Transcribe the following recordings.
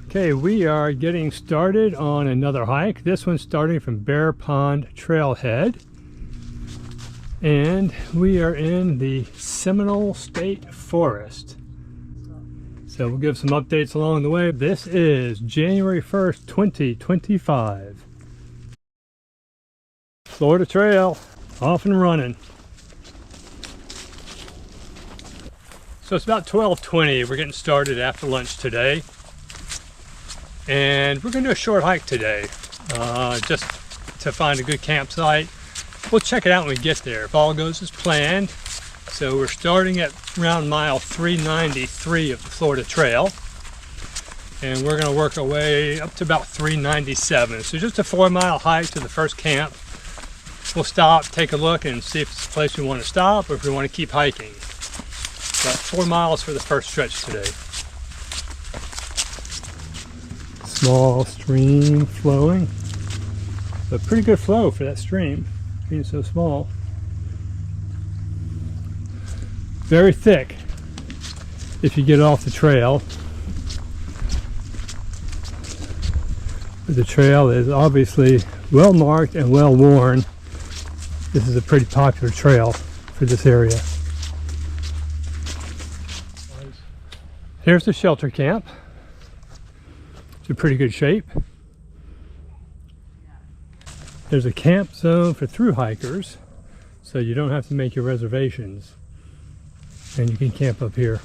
Okay, we are getting started on another hike. This one's starting from Bear Pond Trailhead. And we are in the Seminole State Forest. So we'll give some updates along the way. This is January 1st, 2025. Florida Trail, off and running. So it's about 12:20. We're getting started after lunch today. And we're going to do a short hike today, just to find a good campsite. We'll check it out when we get there if all goes as planned. So we're starting at around mile 393 of the Florida Trail. And we're going to work our way up to about 397. So just a 4-mile hike to the first camp. We'll stop, take a look, and see if it's a place we want to stop or if we want to keep hiking. About 4 miles for the first stretch today. Small stream flowing, but pretty good flow for that stream being so small. Very thick if you get off the trail, but the trail is obviously well marked and well worn. This is a pretty popular trail for this area. Here's the shelter camp. In pretty good shape. There's a camp zone for through hikers, so you don't have to make your reservations, and you can camp up here.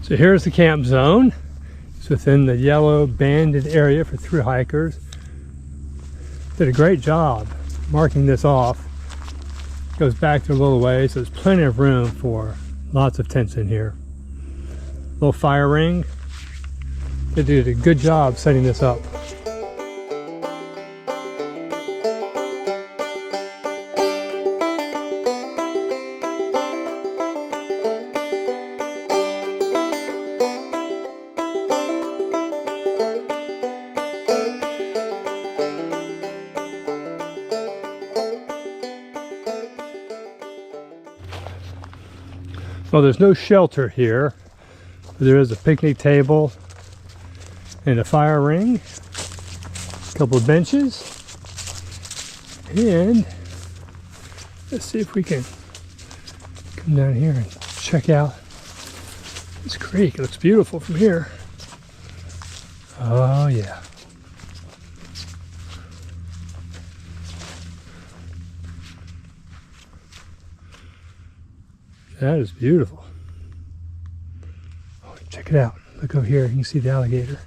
So here's the camp zone. It's within the yellow banded area for through hikers. Did a great job marking this off. Goes back to a little way, so there's plenty of room for lots of tents in here. Little fire ring. They did a good job setting this up. Well, there's no shelter here. There is a picnic table and a fire ring, a couple of benches, and let's see if we can come down here and check out this creek. It looks beautiful from here. Oh yeah. That is beautiful. Oh, check it out. Look over here, you can see the alligator.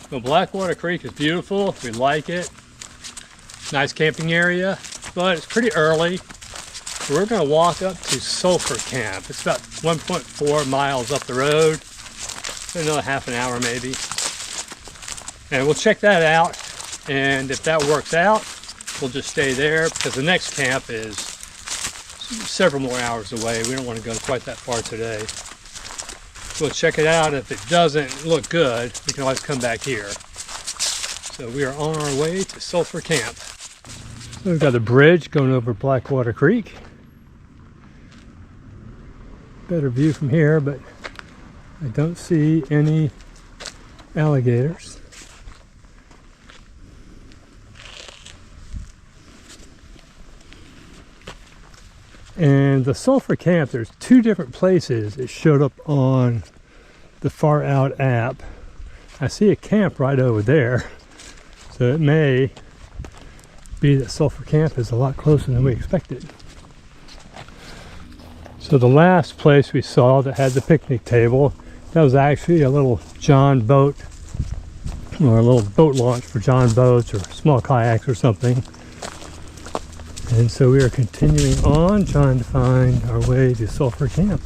Well, Blackwater Creek is beautiful. We like it. Nice camping area, but it's pretty early. We're going to walk up to Sulphur Camp. It's about 1.4 miles up the road. Another half an hour maybe. And we'll check that out. And if that works out, we'll just stay there because the next camp is several more hours away. We don't want to go quite that far today. We'll check it out. If it doesn't look good, we can always come back here. So we are on our way to Sulphur Camp. So we've got a bridge going over Blackwater Creek. Better view from here, but I don't see any alligators. And the Sulphur Camp, there's 2 different places it showed up on the Far Out app. I see a camp right over there, so it may be that Sulphur Camp is a lot closer than we expected. So the last place we saw that had the picnic table, that was actually a little John boat, or a little boat launch for John boats or small kayaks or something. And so we are continuing on, trying to find our way to Sulphur Camp.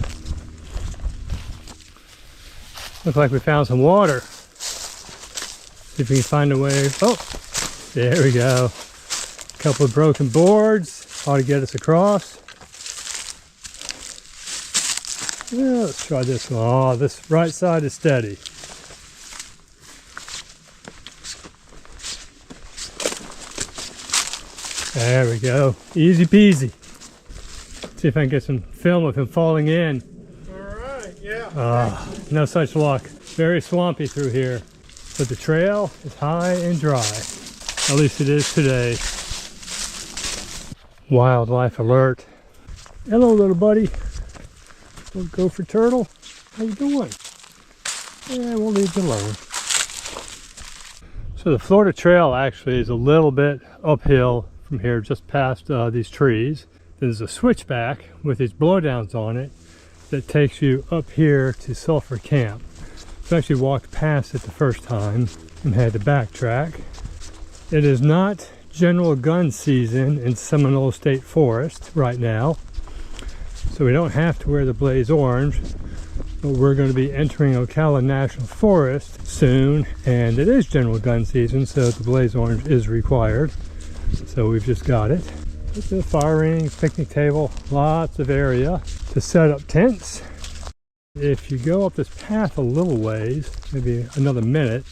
Looks like we found some water. See if we can find a way. Oh, there we go. A couple of broken boards ought to get us across. Yeah, let's try this one. Oh, this right side is steady. There we go. Easy peasy. See if I can get some film of him falling in. Alright, yeah. No such luck. Very swampy through here. But the trail is high and dry. At least it is today. Wildlife alert. Hello, little buddy. Little gopher turtle. How you doing? Yeah, we'll leave you alone. So the Florida Trail actually is a little bit uphill from here, just past these trees. There's a switchback with these blowdowns on it that takes you up here to Sulphur Camp. So I actually walked past it the first time and had to backtrack. It is not general gun season in Seminole State Forest right now, so we don't have to wear the blaze orange, but we're going to be entering Ocala National Forest soon, and it is general gun season, so the blaze orange is required. So we've just got it. The fire ring, picnic table, lots of area to set up tents. If you go up this path a little ways, maybe another minute,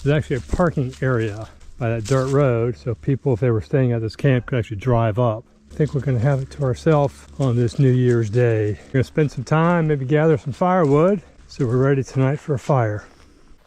there's actually a parking area by that dirt road, so people, if they were staying at this camp, could actually drive up. I think we're going to have it to ourselves on this New Year's Day. We're going to spend some time, maybe gather some firewood, so we're ready tonight for a fire.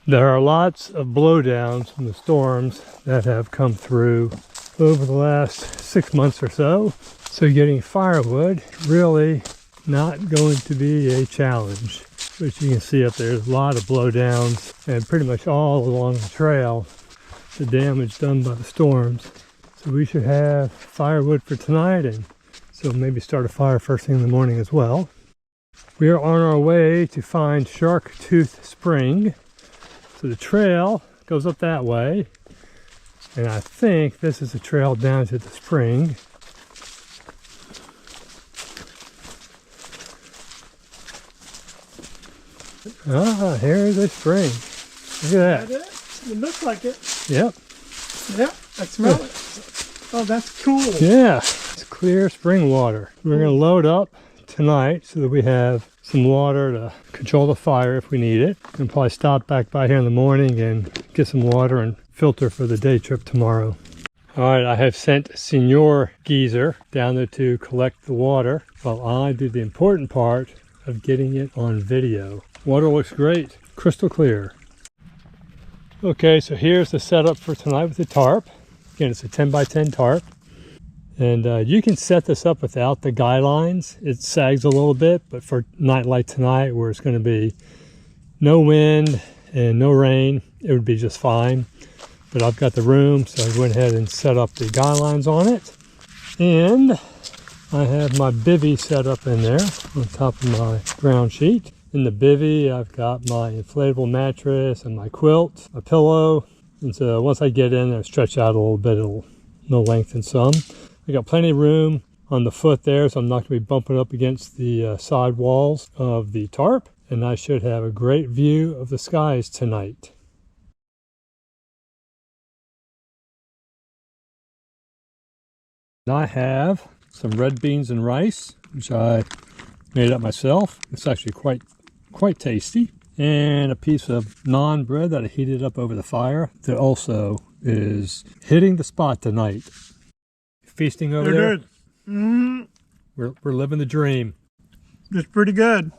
There are lots of blowdowns from the storms that have come through over the last 6 months or so. So getting firewood really not going to be a challenge. But you can see up there, there's a lot of blowdowns, and pretty much all along the trail, the damage done by the storms. So we should have firewood for tonight, and so maybe start a fire first thing in the morning as well. We are on our way to find Shark Tooth Spring. So the trail goes up that way, and I think this is the trail down to the spring. Ah, here's the spring. Look at that. It looks like it. Yep. Yep, I smell it. Oh, that's cool. Yeah, it's clear spring water. We're going to load up tonight so that we have some water to control the fire if we need it. And probably stop back by here in the morning and get some water and filter for the day trip tomorrow. All right, I have sent Senor Geezer down there to collect the water while I do the important part of getting it on video. Water looks great, crystal clear. Okay, so here's the setup for tonight with the tarp. Again, it's a 10 by 10 tarp. And you can set this up without the guy lines. It sags a little bit, but for night like tonight where it's going to be no wind and no rain, it would be just fine. But I've got the room, so I went ahead and set up the guy lines on it. And I have my bivvy set up in there on top of my ground sheet. In the bivvy, I've got my inflatable mattress and my quilt, a pillow. And so once I get in and stretch out a little bit, it'll lengthen some. I got plenty of room on the foot there, so I'm not going to be bumping up against the side walls of the tarp. And I should have a great view of the skies tonight. I have some red beans and rice, which I made up myself. It's actually quite tasty. And a piece of naan bread that I heated up over the fire that also is hitting the spot tonight. Feasting over there. Good. Mm-hmm. We're living the dream. It's pretty good.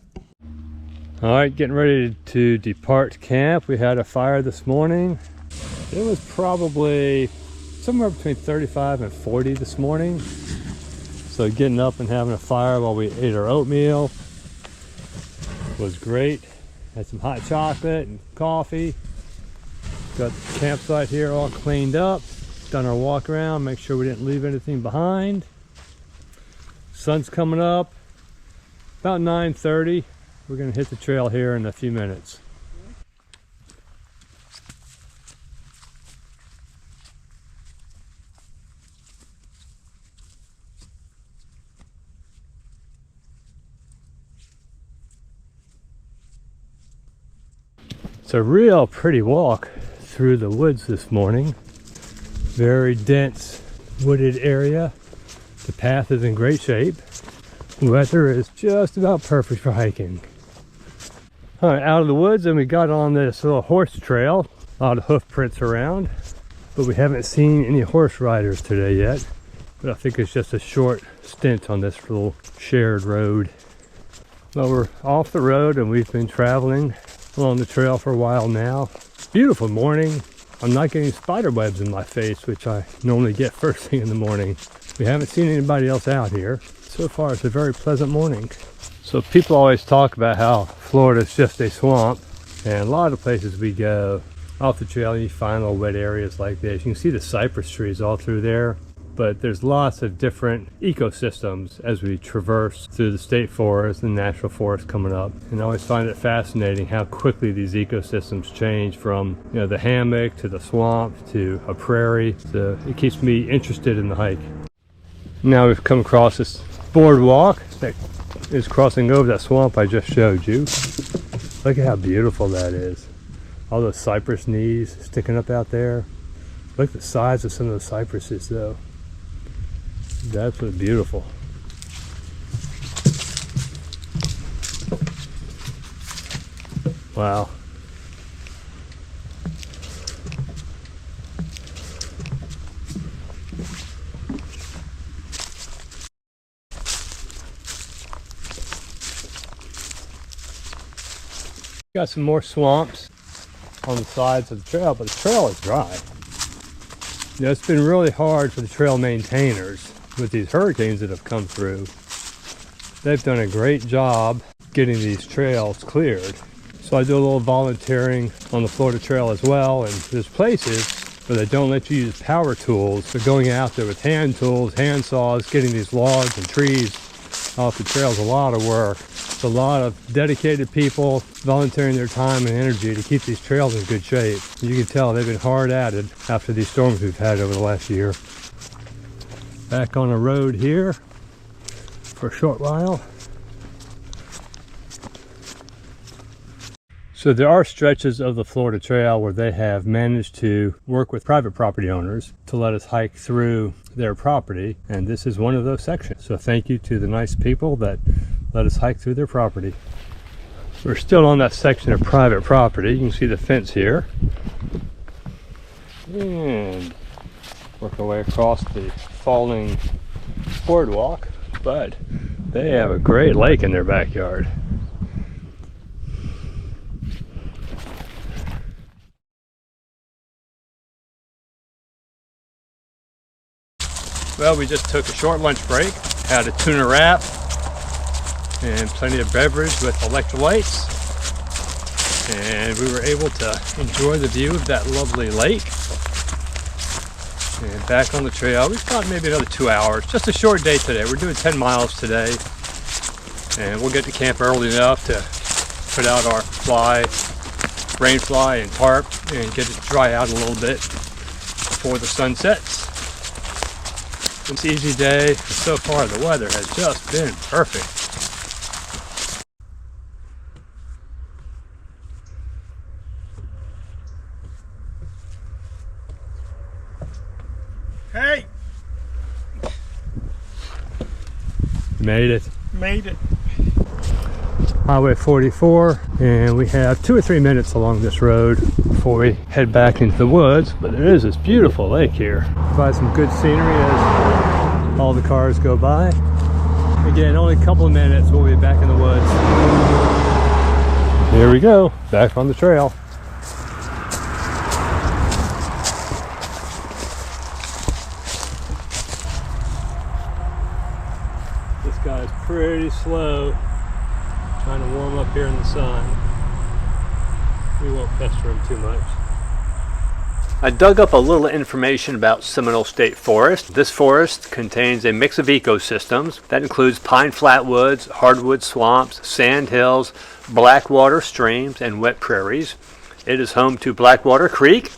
All right, getting ready to depart camp. We had a fire this morning. It was probably somewhere between 35 and 40 this morning. So getting up and having a fire while we ate our oatmeal was great. Had some hot chocolate and coffee. Got the campsite here all cleaned up. Done our walk around, make sure we didn't leave anything behind. Sun's coming up. About 9:30. We're gonna hit the trail here in a few minutes. It's a real pretty walk through the woods this morning. Very dense wooded area. The path is in great shape. Weather is just about perfect for hiking. All right, out of the woods, and we got on this little horse trail. A lot of hoof prints around, but we haven't seen any horse riders today yet. but I think it's just a short stint on this little shared road. Well, we're off the road and we've been traveling along the trail for a while now. Beautiful morning. I'm not getting spider webs in my face, which I normally get first thing in the morning. We haven't seen anybody else out here. So far, it's a very pleasant morning. So people always talk about how Florida is just a swamp, and a lot of places we go off the trail, you find little wet areas like this. You can see the cypress trees all through there, but there's lots of different ecosystems as we traverse through the state forest and national forest coming up. And I always find it fascinating how quickly these ecosystems change from, you know, the hammock to the swamp to a prairie. So it keeps me interested in the hike. Now we've come across this boardwalk that is crossing over that swamp I just showed you. Look at how beautiful that is. All those cypress knees sticking up out there. Look at the size of some of those cypresses though. That's what's beautiful. Wow. Got some more swamps on the sides of the trail, but the trail is dry. You know, it's been really hard for the trail maintainers with these hurricanes that have come through. They've done a great job getting these trails cleared. So I do a little volunteering on the Florida Trail as well, and there's places where they don't let you use power tools. So going out there with hand tools, hand saws, getting these logs and trees off the trail is a lot of work. It's a lot of dedicated people volunteering their time and energy to keep these trails in good shape. You can tell they've been hard at it after these storms we've had over the last year. Back on the road here for a short while. So there are stretches of the Florida Trail where they have managed to work with private property owners to let us hike through their property, and this is one of those sections. So thank you to the nice people that let us hike through their property. We're still on that section of private property. You can see the fence here. And work our way across the falling boardwalk, but they have a great lake in their backyard. Well, we just took a short lunch break, had a tuna wrap, and plenty of beverage with electrolytes. And we were able to enjoy the view of that lovely lake. And back on the trail, we've got maybe another 2 hours. Just a short day today. We're doing 10 miles today. And we'll get to camp early enough to put out our rain fly and tarp and get it to dry out a little bit before the sun sets. It's an easy day. So far the weather has just been perfect. Hey! Made it. Made it. Highway 44, and we have 2 or 3 minutes along this road before we head back into the woods, but there is this beautiful lake here. Provide some good scenery as all the cars go by. Again, only a couple of minutes, we'll be back in the woods. Here we go, back on the trail. This guy's pretty slow, trying to warm up here in the sun. We won't pester him too much. I dug up a little information about Seminole State Forest. This forest contains a mix of ecosystems that includes pine flatwoods, hardwood swamps, sand hills, blackwater streams, and wet prairies. It is home to Blackwater Creek.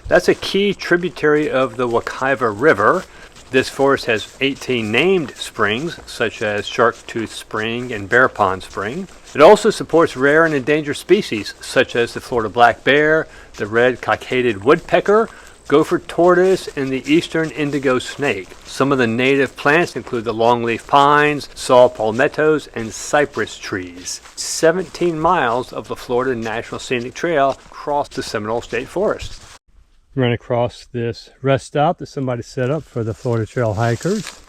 That's a key tributary of the Ocala River. This forest has 18 named springs, such as Sharktooth Spring and Bear Pond Spring. It also supports rare and endangered species, such as the Florida black bear, the red cockaded woodpecker, gopher tortoise, and the eastern indigo snake. Some of the native plants include the longleaf pines, saw palmettos, and cypress trees. 17 miles of the Florida National Scenic Trail cross the Seminole State Forest. Run across this rest stop that somebody set up for the Florida Trail hikers.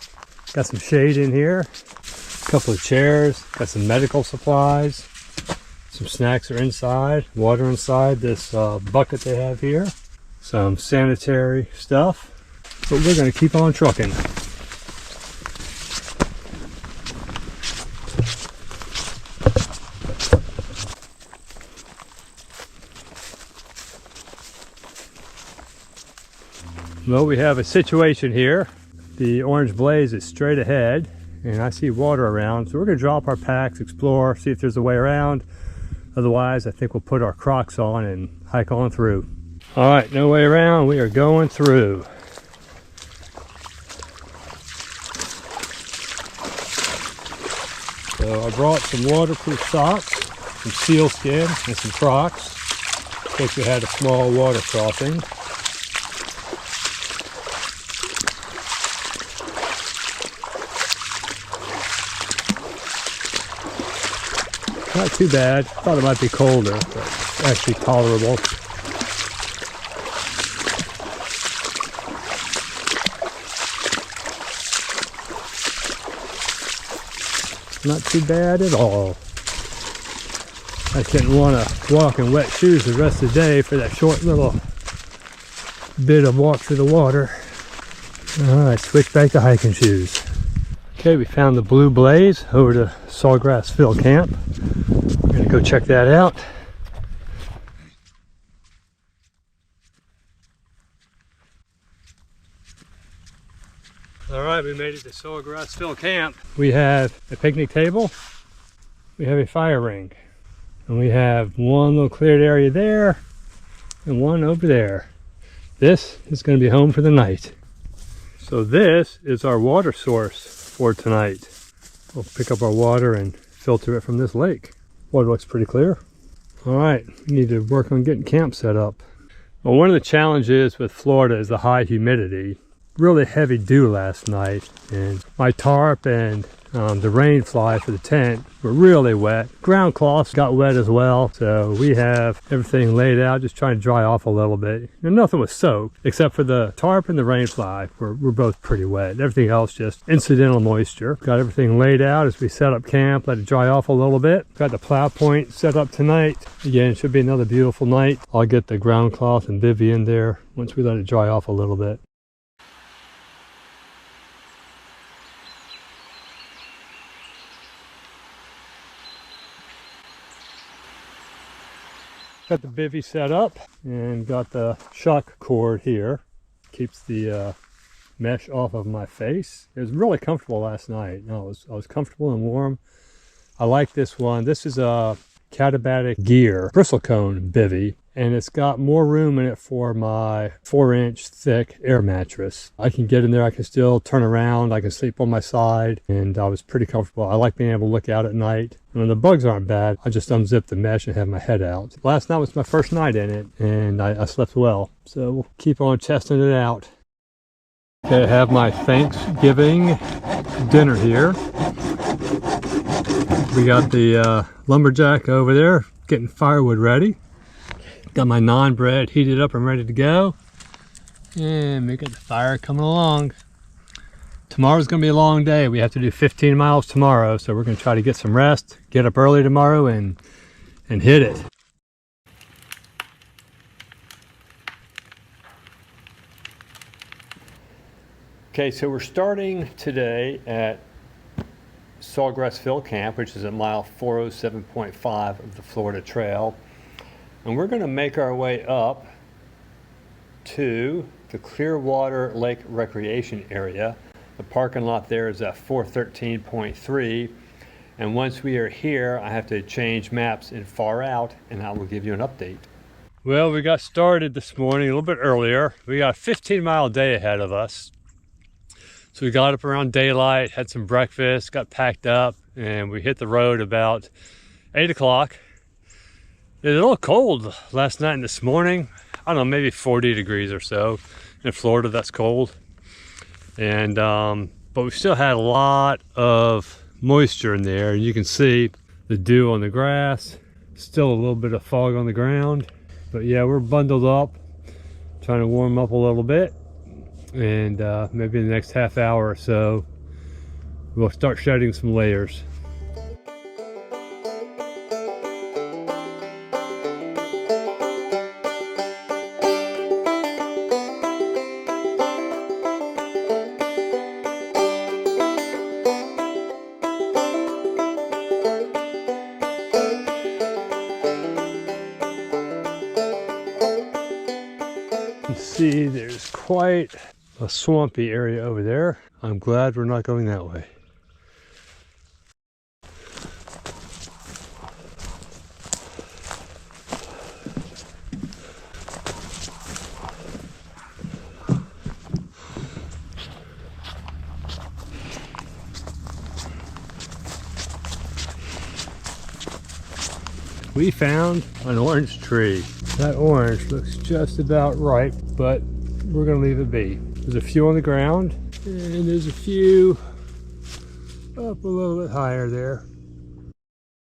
Got some shade in here, a couple of chairs, got some medical supplies, some snacks are inside, water inside this bucket they have here, some sanitary stuff, but we're going to keep on trucking. Well, we have a situation here. The orange blaze is straight ahead and I see water around, so we're going to drop our packs, explore, see if there's a way around. Otherwise, I think we'll put our Crocs on and hike on through. All right, no way around. We are going through. So I brought some waterproof socks, some sealskin, and some Crocs in case we had a small water crossing. Not too bad. Thought it might be colder, but actually tolerable. Not too bad at all. I didn't want to walk in wet shoes the rest of the day for that short little bit of walk through the water. Alright, switch back to hiking shoes. Okay, we found the Blue Blaze over to Sawgrassville Camp. We're going to go check that out. Alright, we made it to Sawgrassville Camp. We have a picnic table, we have a fire ring, and we have one little cleared area there and one over there. This is going to be home for the night. So this is our water source for tonight. We'll pick up our water and filter it from this lake. Water looks pretty clear. All right, we need to work on getting camp set up. Well, one of the challenges with Florida is the high humidity. Really heavy dew last night, and my tarp and the rain fly for the tent were really wet. Ground cloths got wet as well, so we have everything laid out, just trying to dry off a little bit. And nothing was soaked, except for the tarp and the rain fly were both pretty wet. Everything else just incidental moisture. Got everything laid out as we set up camp, let it dry off a little bit. Got the plow point set up tonight. Again, it should be another beautiful night. I'll get the ground cloth and bivvy in there once we let it dry off a little bit. Got the bivvy set up and got the shock cord here. Keeps the mesh off of my face. It was really comfortable last night. I was comfortable and warm. I like this one. This is a Catabatic Gear bristlecone bivvy, and it's got more room in it for my 4-inch thick air mattress. I can get in there, I can still turn around, I can sleep on my side, and I was pretty comfortable. I like being able to look out at night. And when the bugs aren't bad, I just unzip the mesh and have my head out. Last night was my first night in it, and I slept well. So we'll keep on testing it out. Okay, I have my Thanksgiving dinner here. We got the lumberjack over there getting firewood ready. Got my naan bread heated up and ready to go. And we got the fire coming along. Tomorrow's gonna be a long day. We have to do 15 miles tomorrow, so we're gonna try to get some rest, get up early tomorrow and hit it. Okay, so we're starting today at Sawgrassville Camp, which is at mile 407.5 of the Florida Trail. And we're going to make our way up to the Clearwater Lake Recreation Area. The parking lot there is at 413.3. And once we are here, I have to change maps in far out, and I will give you an update. Well, we got started this morning a little bit earlier. We got a 15-mile day ahead of us. So we got up around daylight, had some breakfast, got packed up, and we hit the road about 8 o'clock. It was a little cold last night and this morning. I don't know, maybe 40 degrees or so. In Florida, that's cold. And but we still had a lot of moisture in there. You can see the dew on the grass, still a little bit of fog on the ground. But yeah, we're bundled up, trying to warm up a little bit, and maybe in the next half hour or so we'll start shedding some layers. See, there's quite a swampy area over there. I'm glad we're not going that way. We found an orange tree. That orange looks just about ripe, but we're gonna leave it be. There's a few on the ground, and there's a few up a little bit higher there.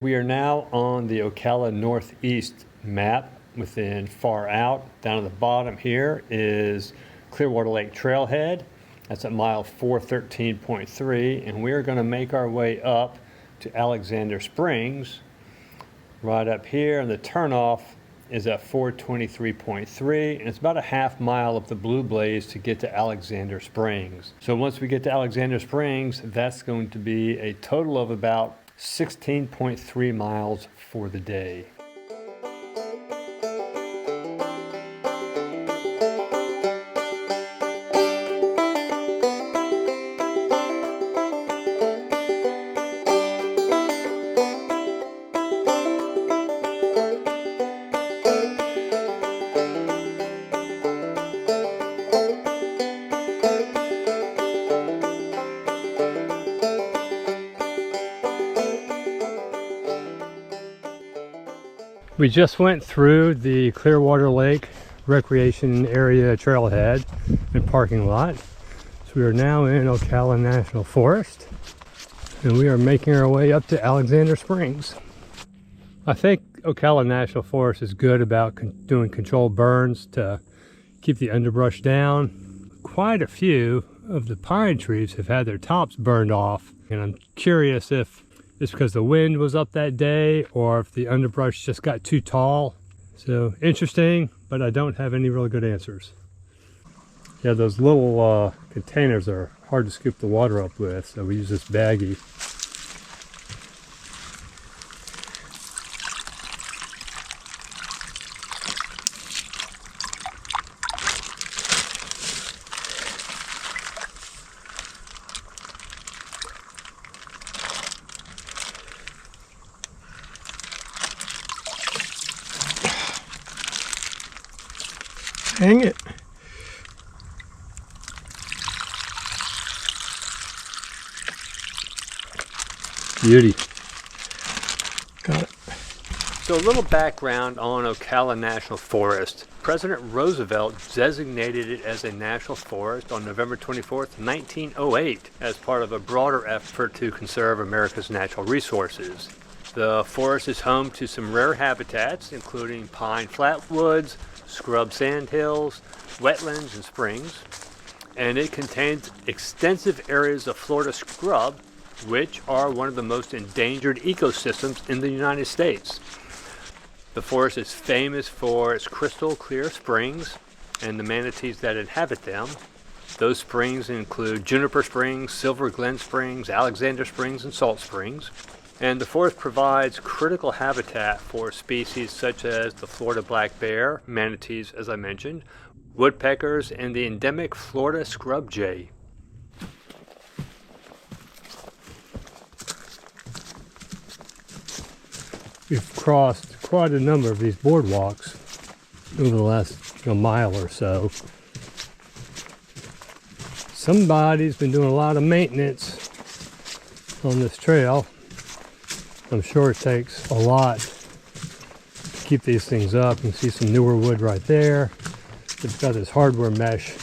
We are now on the Ocala Northeast map within Far Out. Down at the bottom here is Clearwater Lake Trailhead. That's at mile 413.3, and we are gonna make our way up to Alexander Springs. Right up here, and the turnoff is at 423.3, and it's about a half mile up the Blue Blaze to get to Alexander Springs. So once we get to Alexander Springs, that's going to be a total of about 16.3 miles for the day. We just went through the Clearwater Lake Recreation Area trailhead and parking lot. So we are now in Ocala National Forest, and we are making our way up to Alexander Springs. I think Ocala National Forest is good about doing controlled burns to keep the underbrush down. Quite a few of the pine trees have had their tops burned off, and I'm curious if it's because the wind was up that day or if the underbrush just got too tall. So interesting, but I don't have any really good answers. Yeah, those little containers are hard to scoop the water up with, so we use this baggie. Hang it. Beauty. Got it. So a little background on Ocala National Forest. President Roosevelt designated it as a national forest on November 24th, 1908, as part of a broader effort to conserve America's natural resources. The forest is home to some rare habitats, including pine flatwoods, scrub sandhills, wetlands, and springs. And it contains extensive areas of Florida scrub, which are one of the most endangered ecosystems in the United States. The forest is famous for its crystal clear springs and the manatees that inhabit them. Those springs include Juniper Springs, Silver Glen Springs, Alexander Springs, and Salt Springs. And the forest provides critical habitat for species such as the Florida black bear, manatees as I mentioned, woodpeckers, and the endemic Florida scrub jay. We've crossed quite a number of these boardwalks over the last mile or so. Somebody's been doing a lot of maintenance on this trail. I'm sure it takes a lot to keep these things up. You can see some newer wood right there. It's got this hardware mesh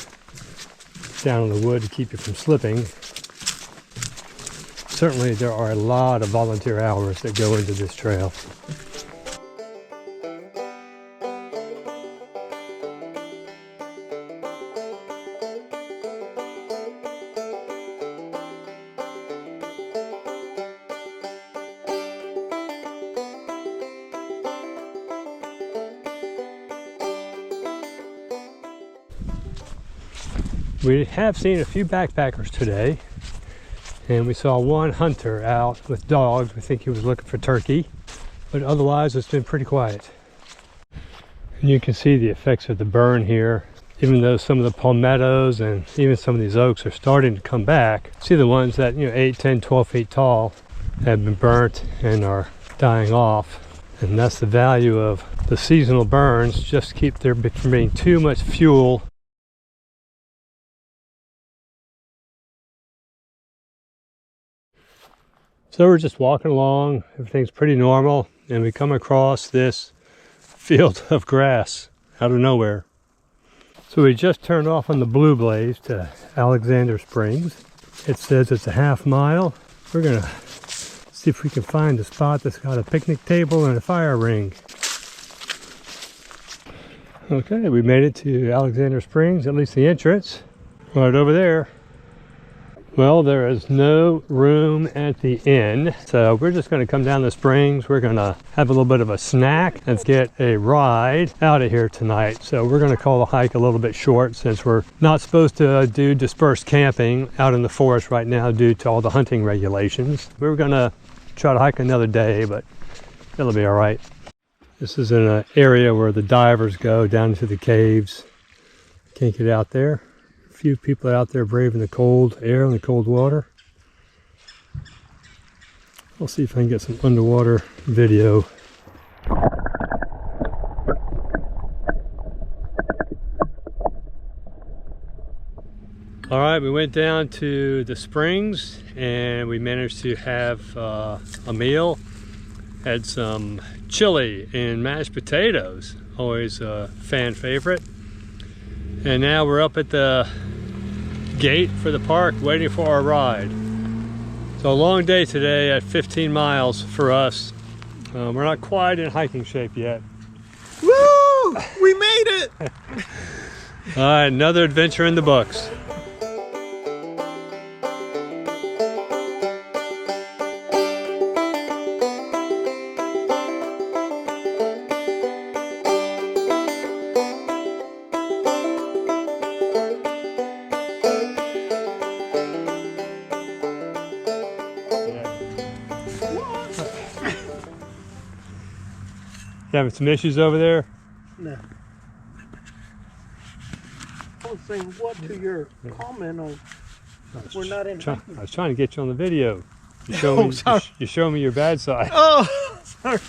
down on the wood to keep you from slipping. Certainly there are a lot of volunteer hours that go into this trail. We have seen a few backpackers today, and we saw one hunter out with dogs. We think he was looking for turkey, but otherwise it's been pretty quiet. And you can see the effects of the burn here. Even though some of the palmettos and even some of these oaks are starting to come back, see the ones that, 8, 10, 12 feet tall have been burnt and are dying off. And that's the value of the seasonal burns, just keep there from being too much fuel. So we're just walking along, everything's pretty normal, and we come across this field of grass out of nowhere. So we just turned off on the Blue Blaze to Alexander Springs. It says it's a half mile. We're gonna see if we can find a spot that's got a picnic table and a fire ring. Okay, we made it to Alexander Springs, at least the entrance, right over there. Well, there is no room at the inn, so we're just going to come down the springs. We're going to have a little bit of a snack and get a ride out of here tonight. So we're going to call the hike a little bit short since we're not supposed to do dispersed camping out in the forest right now due to all the hunting regulations. We were going to try to hike another day, but it'll be all right. This is in an area where the divers go down into the caves. Can't get out there. Few people out there braving the cold air and the cold water. I'll see if I can get some underwater video. All right, we went down to the springs and we managed to have a meal. Had some chili and mashed potatoes, always a fan favorite. And now we're up at the gate for the park waiting for our ride. So a long day today at 15 miles for us. We're not quite in hiking shape yet. Woo! We made it! All right, another adventure in the books. You having some issues over there? No. I was saying, what to your comment on we're not in I was trying to get you on the video. You show me, you show me your bad side. Oh, sorry.